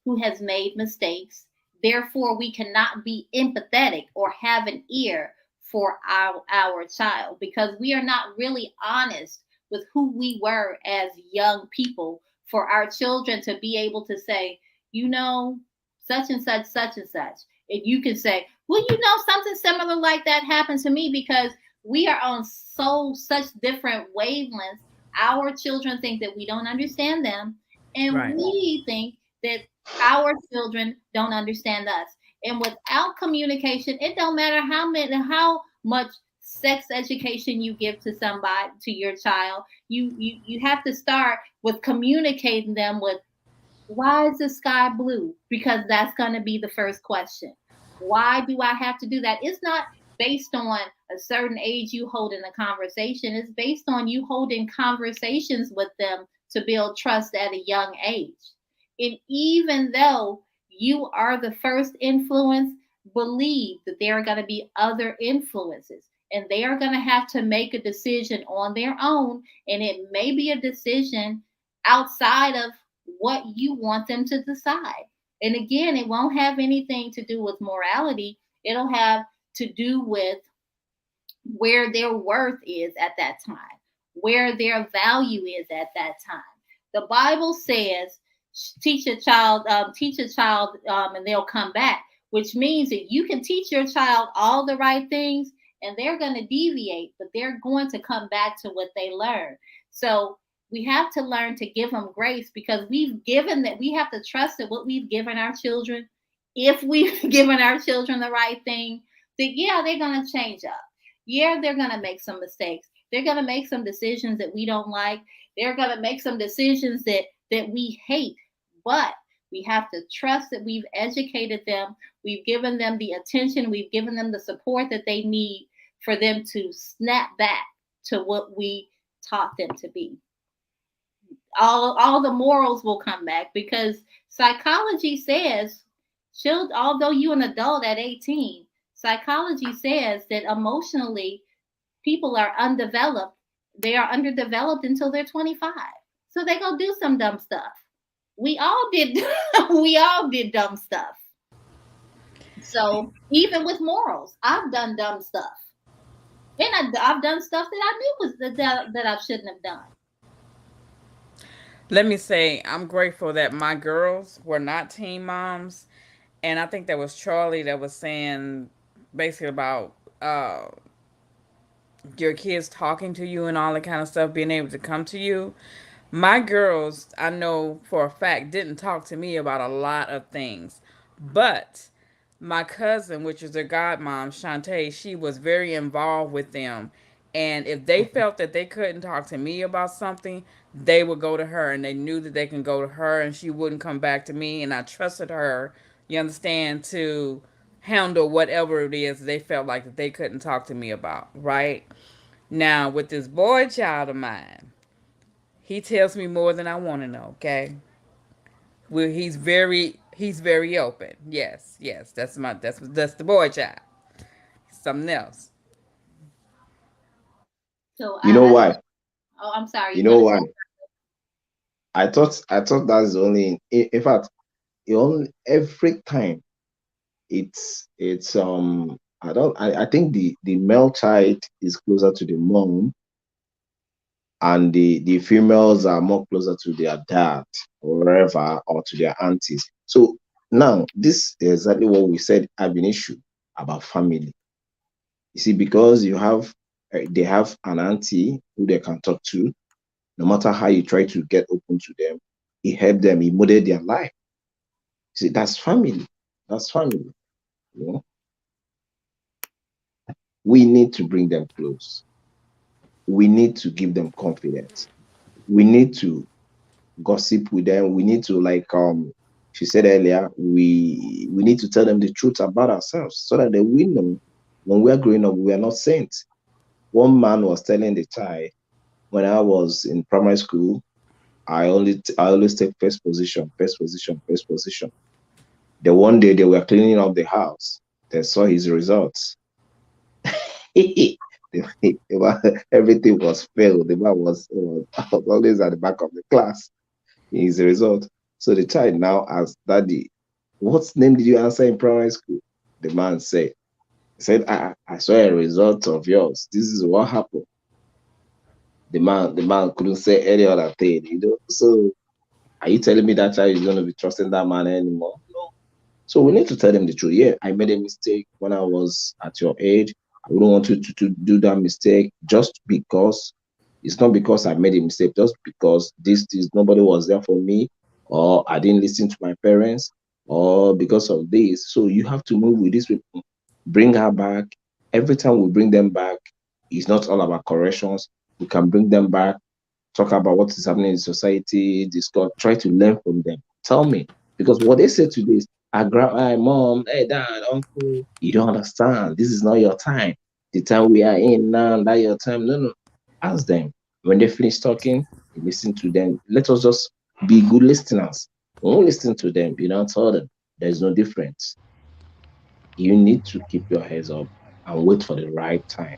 S1: who has made mistakes. Therefore, we cannot be empathetic or have an ear for our child because we are not really honest with who we were as young people for our children to be able to say, you know, such and such, such and such. And you can say, well, you know, something similar like that happened to me because we are on such different wavelengths. Our children think that we don't understand them, and
S3: Right.
S1: we think that our children don't understand us. And without communication, it don't matter how much sex education you give to somebody, to your child. You have to start with communicating them with, why is the sky blue? Because that's going to be the first question. Why do I have to do that? It's not based on a certain age you hold in a conversation. It's based on you holding conversations with them to build trust at a young age. And even though you are the first influence, believe that there are going to be other influences and they are going to have to make a decision on their own. And it may be a decision outside of what you want them to decide. And again, it won't have anything to do with morality. It'll have to do with where their worth is at that time, where their value is at that time. The Bible says, teach a child, and they'll come back, which means that you can teach your child all the right things and they're going to deviate, but they're going to come back to what they learned. So we have to learn to give them grace because we have to trust that what we've given our children, if we've given our children the right thing, that yeah, they're going to change up. Yeah, they're going to make some mistakes. They're going to make some decisions that we don't like. They're going to make some decisions that we hate. But we have to trust that we've educated them. We've given them the attention. We've given them the support that they need for them to snap back to what we taught them to be. All the morals will come back because psychology says, although you're an adult at 18, psychology says that emotionally people are undeveloped. They are underdeveloped until they're 25. So they go do some dumb stuff. We all did we all did dumb stuff. So even with morals, I've done dumb stuff. And I've done stuff that I knew was that I shouldn't have done.
S3: Let me say, I'm grateful that my girls were not teen moms. And I think that was Charlie that was saying basically about your kids talking to you and all that kind of stuff, being able to come to you. My girls, I know for a fact, didn't talk to me about a lot of things. But my cousin, which is their godmom, Shantae, she was very involved with them. And if they felt that they couldn't talk to me about something, they would go to her and they knew that they can go to her and she wouldn't come back to me. And I trusted her, you understand, to handle whatever it is they felt like that they couldn't talk to me about, right? Now, with this boy child of mine, he tells me more than I want to know, okay? Well, he's very open. Yes, yes, that's the boy child. Something else.
S1: So
S2: You know why?
S1: oh, I'm sorry.
S2: You
S1: You're
S2: know
S1: gonna
S2: why?
S1: say
S2: I thought that's the only. In fact, every time it's. I think the male child is closer to the mom, and the females are more closer to their dad or wherever, or to their aunties. So now this is exactly what we said have an issue about family. You see, because they have an auntie who they can talk to. No matter how you try to get open to them, he helped them, he molded their life. See, that's family. That's family. You know, we need to bring them close. We need to give them confidence. We need to gossip with them. We need to, like she said earlier, we need to tell them the truth about ourselves so that they will know when we are growing up we are not saints. One man was telling the child, when I was in primary school, I always take first position, first position, first position. The one day they were cleaning up the house, they saw his results. Everything was failed. The man was always at the back of the class. His result. So the child now asked, Daddy, what name did you answer in primary school? The man said, I saw a result of yours. This is what happened. The man couldn't say any other thing. So are you telling me that child is going to be trusting that man anymore? No. So we need to tell them the truth. Yeah, I made a mistake when I was at your age. I wouldn't want you to do that mistake just because it's not because I made a mistake, just because this nobody was there for me, or I didn't listen to my parents, or because of this. So you have to move with these people, bring her back. Every time we bring them back, it's not all about corrections. We can bring them back, talk about what is happening in society, discuss, try to learn from them. Tell me, because what they say today is, hey, mom, hey, dad, uncle, you don't understand. This is not your time. The time we are in now, that your time. No, no. Ask them. When they finish talking, you listen to them. Let us just be good listeners. When we listen to them, you don't tell them there's no difference. You need to keep your heads up and wait for the right time.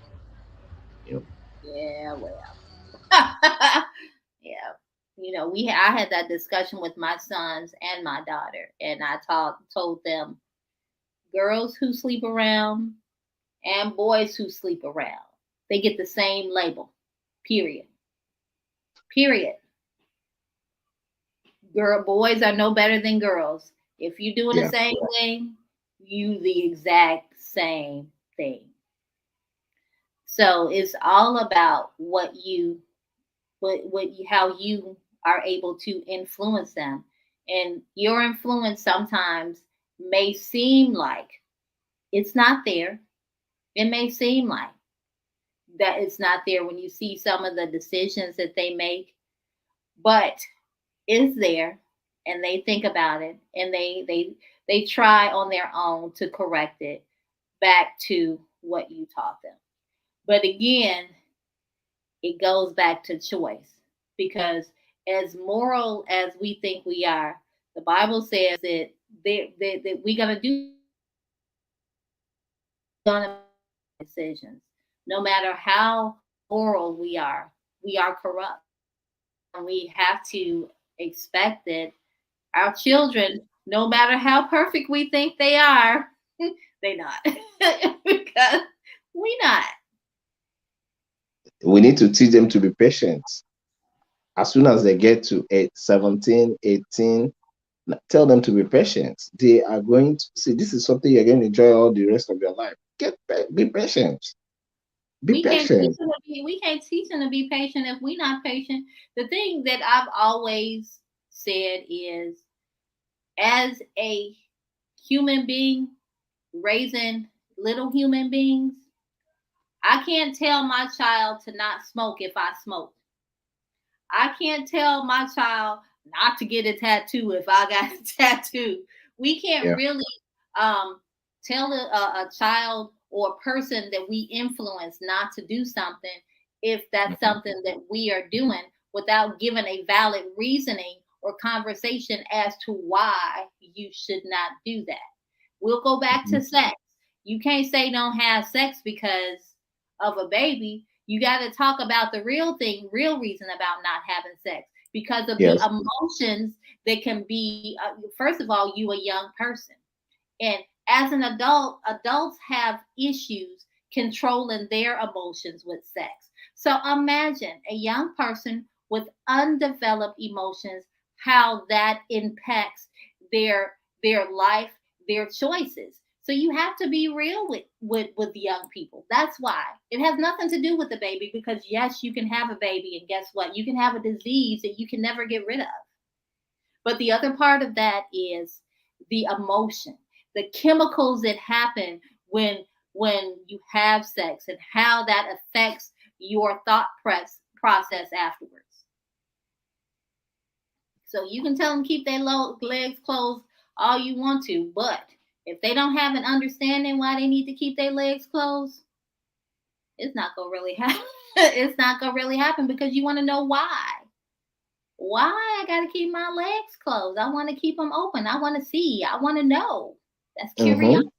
S2: You know.
S1: Yeah, well. Yeah. I had that discussion with my sons and my daughter, and I told them girls who sleep around and boys who sleep around, they get the same label. Period. Period. Boys are no better than girls. If you're doing the
S2: Yeah.
S1: same thing, you the exact same thing. So it's all about how you are able to influence them. And your influence sometimes may seem like it's not there. It may seem like that it's not there when you see some of the decisions that they make, but it's there, and they think about it, and they try on their own to correct it back to what you taught them. But again, it goes back to choice, because as moral as we think we are, the Bible says that we're gonna do decisions. No matter how moral we are corrupt, and we have to expect that our children, no matter how perfect we think they are, they not because we not.
S2: We need to teach them to be patient. As soon as they get to 17, 18, tell them to be patient. They are going to see this is something you're going to enjoy all the rest of your life. Be patient. Be
S1: We can't teach
S2: patient.
S1: them to be. We can't teach them to be patient if we're not patient. The thing that I've always said is, as a human being raising little human beings, I can't tell my child to not smoke if I smoke. I can't tell my child not to get a tattoo if I got a tattoo. We can't
S2: Yeah.
S1: really tell a child or a person that we influence not to do something if that's
S2: Mhm.
S1: something that we are doing without giving a valid reasoning or conversation as to why you should not do that. We'll go back to
S2: Mhm.
S1: sex. You can't say don't have sex because of a baby. You got to talk about the real thing, real reason about not having sex, because of the
S2: Yes.
S1: emotions that can be. First of all, you a young person, and as an adult, adults have issues controlling their emotions with sex. So imagine a young person with undeveloped emotions, how that impacts their life, their choices. So you have to be real with young people. That's why it has nothing to do with the baby, because yes, you can have a baby, and guess what? You can have a disease that you can never get rid of. But the other part of that is the emotion, the chemicals that happen when you have sex, and how that affects your process afterwards. So you can tell them keep their legs closed all you want to, but if they don't have an understanding why they need to keep their legs closed, it's not gonna really happen. It's not gonna really happen because you want to know why. Why I gotta keep my legs closed? I want to keep them open. I want to see. I want to know. That's curiosity.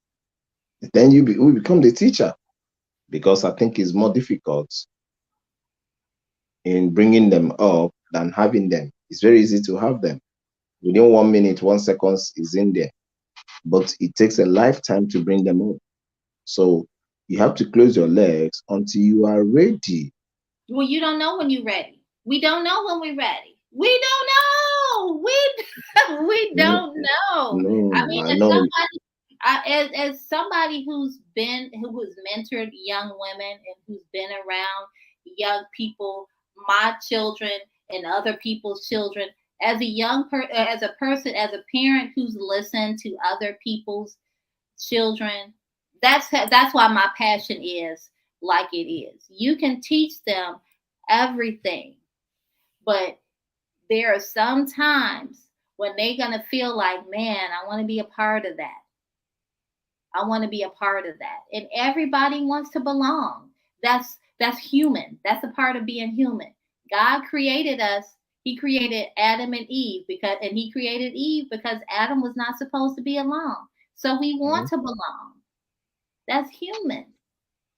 S2: Mhm. Then we become the teacher, because I think it's more difficult in bringing them up than having them. It's very easy to have them. Within 1 minute, 1 second is in there, but it takes a lifetime to bring them up. So you have to close your legs until you are ready.
S1: Well, you don't know when you're ready. We don't know when we're ready. We don't know. We
S2: No,
S1: don't know. I
S2: no,
S1: mean,
S2: I know.
S1: as somebody who's mentored young women and who's been around young people, my children and other people's children, as a as a person, as a parent who's listened to other people's children, that's why my passion is like it is. You can teach them everything, but there are some times when they're gonna feel like, man, I want to be a part of that. I want to be a part of that. And everybody wants to belong. That's human. That's a part of being human. God created us. He created Adam and Eve and he created Eve because Adam was not supposed to be alone. So we want
S2: Mhm.
S1: to belong. That's human.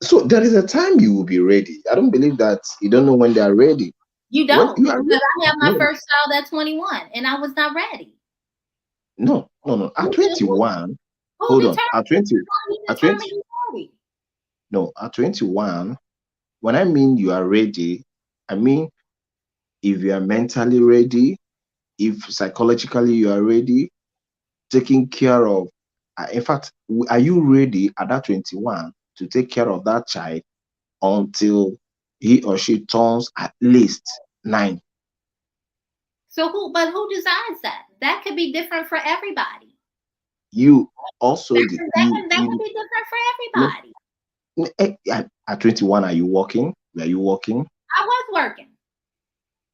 S2: So there is a time you will be ready. I don't believe that you don't know when they are ready.
S1: You
S2: When
S1: don't,
S2: you are
S1: because
S2: ready,
S1: I had my
S2: no,
S1: first child at 21 and I was not ready.
S2: no, no, no. At
S1: Who,
S2: 21,
S1: who
S2: hold on. At 20,
S1: determined? Who
S2: at 20,
S1: determined you ready?
S2: no, at 21, when I mean you are ready, I mean if you are mentally ready, if psychologically you are ready, taking care of, in fact, are you ready at that 21 to take care of that child until he or she turns at least 9?
S1: So who decides that? That could be different for everybody.
S2: You also,
S1: That could be different for
S2: no,
S1: everybody.
S2: at 21, are you working? Were you working?
S1: I was working.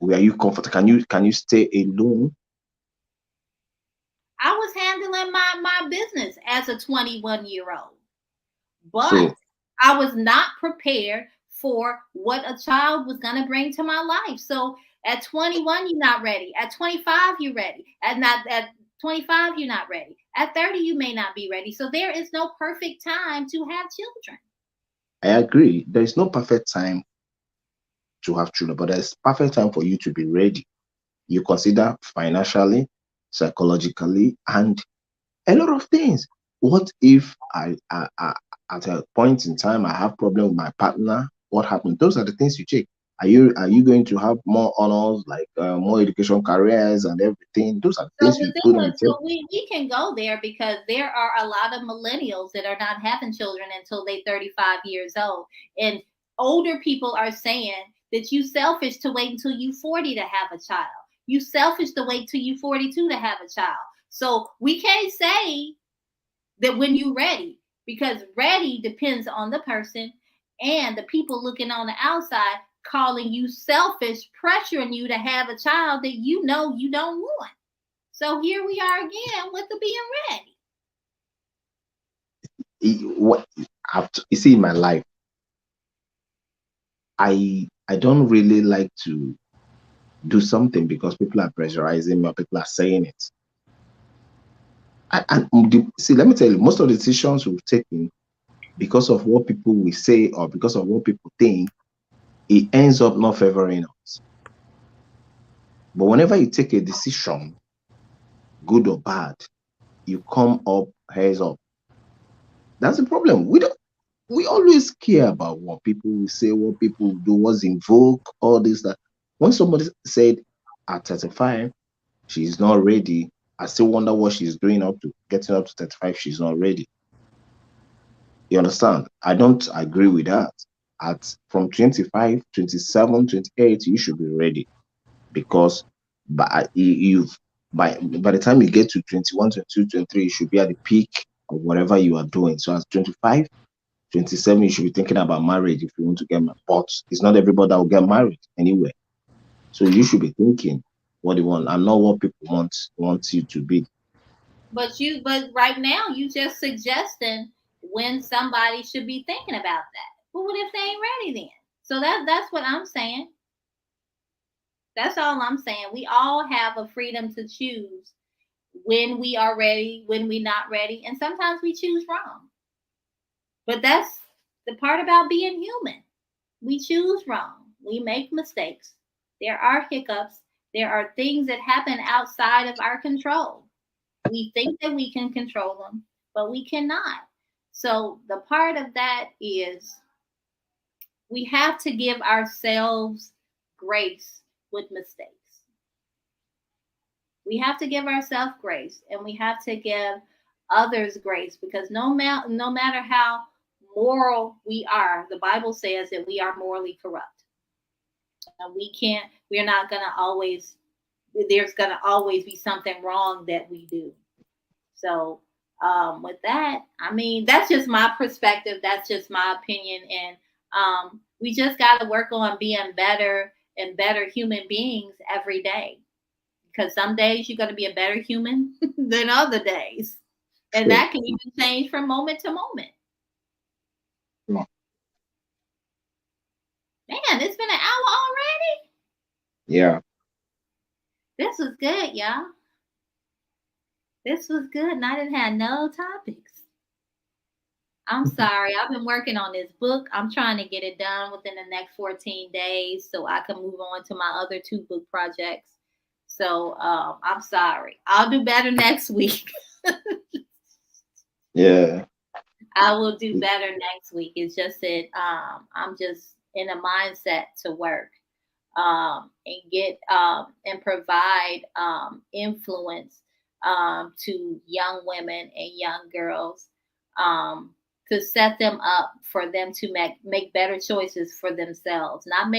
S2: Were you comfortable? Can you stay alone?
S1: I was handling my business as a 21-year-old. But
S2: So
S1: I was not prepared for what a child was going to bring to my life. So at 21, you're not ready. At 25, you're ready. At 25, you're not ready. At 30, you may not be ready. So there is no perfect time to have children.
S2: I agree. There is no perfect time to have children, but there's perfect time for you to be ready. You consider financially, psychologically, and a lot of things. What if I at a point in time I have problem with my partner? What happened? Those are the things you check. Are you going to have more honors, like more education careers and everything? Those are the
S1: So
S2: things
S1: the
S2: you
S1: thing
S2: put on
S1: is,
S2: check.
S1: so we can go there because there are a lot of millennials that are not having children until they 35 years old. And older people are saying that you selfish to wait until you 40 to have a child. You selfish to wait till you 42 to have a child. So we can't say that when you're ready, because ready depends on the person and the people looking on the outside calling you selfish, pressuring you to have a child that you know you don't want. So here we are again with the being ready.
S2: What you see in my life, I don't really like to do something because people are pressurizing me or people are saying it. See, let me tell you, most of the decisions we've taken because of what people will say or because of what people think, it ends up not favoring us. But whenever you take a decision, good or bad, you come up heads up. That's the problem. We always care about what people will say, what people will do, what's in vogue, all this that. When somebody said at 35 she's not ready, I still wonder what she's doing up to getting up to 35, she's not ready. You understand? I don't agree with that. At from 25, 27, 28, you should be ready because by the time you get to 21, 22, 23, you should be at the peak of whatever you are doing. So at 25, 27, you should be thinking about marriage if you want to get married. But it's not everybody that will get married anyway. So you should be thinking what you want and not what people want you to be.
S1: But right now you just suggesting when somebody should be thinking about that. Well, what if they ain't ready then? So that's what I'm saying. That's all I'm saying. We all have a freedom to choose when we are ready, when we're not ready, and sometimes we choose wrong. But that's the part about being human. We choose wrong. We make mistakes. There are hiccups. There are things that happen outside of our control. We think that we can control them, but we cannot. So the part of that is we have to give ourselves grace with mistakes. We have to give ourselves grace, and we have to give others grace, because no matter how moral we are, the Bible says that we are morally corrupt. And we're not going to always, there's going to always be something wrong that we do. So, with that, I mean, that's just my perspective. That's just my opinion. And we just got to work on being better and better human beings every day. Because some days you're going to be a better human than other days. And
S2: True.
S1: that can even change from moment to moment.
S2: No.
S1: Man, it's been an hour already.
S2: Yeah.
S1: This was good, y'all. This was good, and I didn't have no topics. I'm sorry. I've been working on this book. I'm trying to get it done within the next 14 days so I can move on to my other 2 book projects. So I'm sorry. I'll do better next week.
S2: Yeah.
S1: I will do better next week. It's just that I'm just in a mindset to work and get and provide influence to young women and young girls, to set them up for them to make better choices for themselves. Not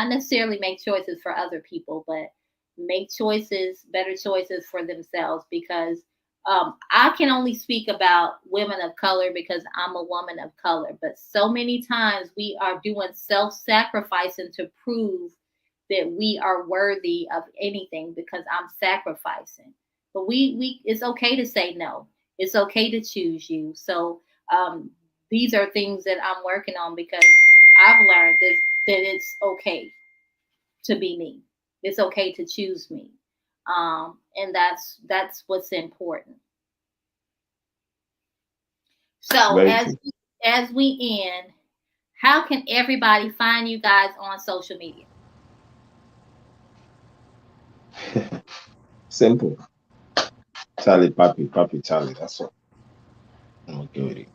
S1: necessarily make choices for other people, but make better choices for themselves. Because I can only speak about women of color because I'm a woman of color. But so many times we are doing self-sacrificing to prove that we are worthy of anything, because I'm sacrificing. But we it's okay to say no. It's okay to choose you. So these are things that I'm working on, because I've learned that it's okay to be me. It's okay to choose me. And that's what's important. So
S2: Very true.
S1: as we end, how can everybody find you guys on social media?
S2: Simple. Charlie, Papi, Charlie. That's all. I'm okay with it.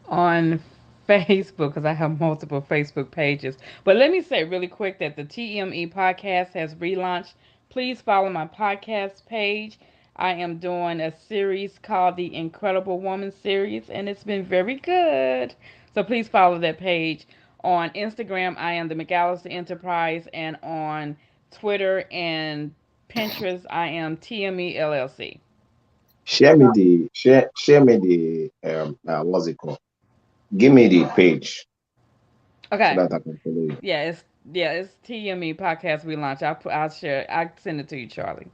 S3: On Facebook, because I have multiple Facebook pages. But let me say really quick that the TME podcast has relaunched. Please follow my podcast page. I am doing a series called the Incredible Woman series, and it's been very good. So please follow that page. On Instagram, I am the McAllister Enterprise, and on Twitter and Pinterest, I am TME LLC.
S2: Share me the what's it called? Give me the page so
S3: Okay.
S2: that I can follow you.
S3: Yeah, it's TME podcast relaunch. I'll share. I'll send it to you, Charlie.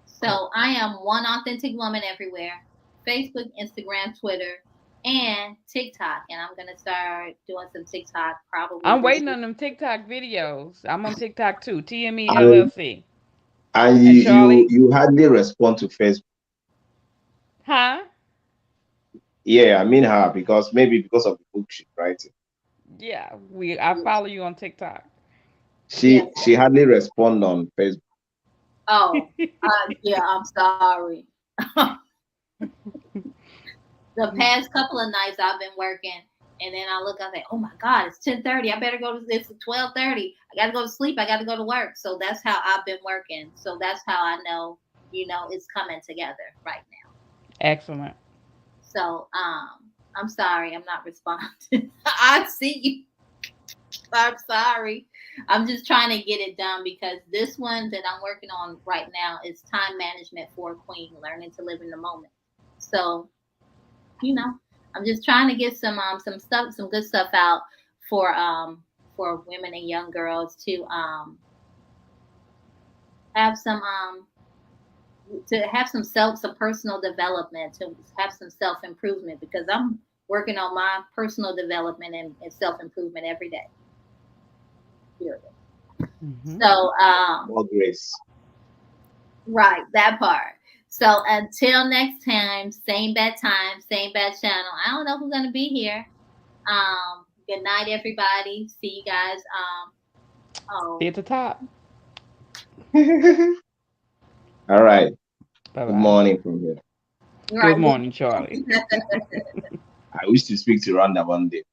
S1: So I am One Authentic Woman everywhere: Facebook, Instagram, Twitter, and TikTok. And I'm gonna start doing some TikTok probably
S3: I'm
S1: this
S3: waiting
S1: week.
S3: on them TikTok videos. I'm on TikTok too. TME
S2: And
S3: LLC.
S2: and
S3: And
S2: you
S3: Charlie,
S2: you hardly respond to Facebook.
S3: huh?
S2: Yeah, I mean her because maybe because of the book she's writing.
S3: Yeah, I follow you on TikTok.
S1: Yes.
S2: She hardly respond on Facebook.
S1: Oh, yeah. I'm sorry. The past couple of nights I've been working, and then I look, I say, "Oh my God, it's 10:30. I better go to this. 12:30. I got to go to sleep. I got to go to work." So that's how I've been working. So that's how I know, it's coming together right now.
S3: Excellent.
S1: So I'm sorry, I'm not responding. I see you. I'm sorry. I'm just trying to get it done, because this one that I'm working on right now is time management for a queen, learning to live in the moment. So, you know, I'm just trying to get some stuff, some good stuff out for women and young girls have some to have some personal development, to have some self improvement, because I'm working on my personal development and self-improvement every day. Period. So,
S2: more grace.
S1: right, that part. So until next time, same bad time, same bad channel. I don't know who's gonna be here. Good night, everybody. See you guys.
S4: See at the top.
S2: All right.
S4: Bye-bye.
S2: Good morning from here.
S1: Right.
S4: Good morning, Charlie.
S2: I wish to speak to Rhonda one day.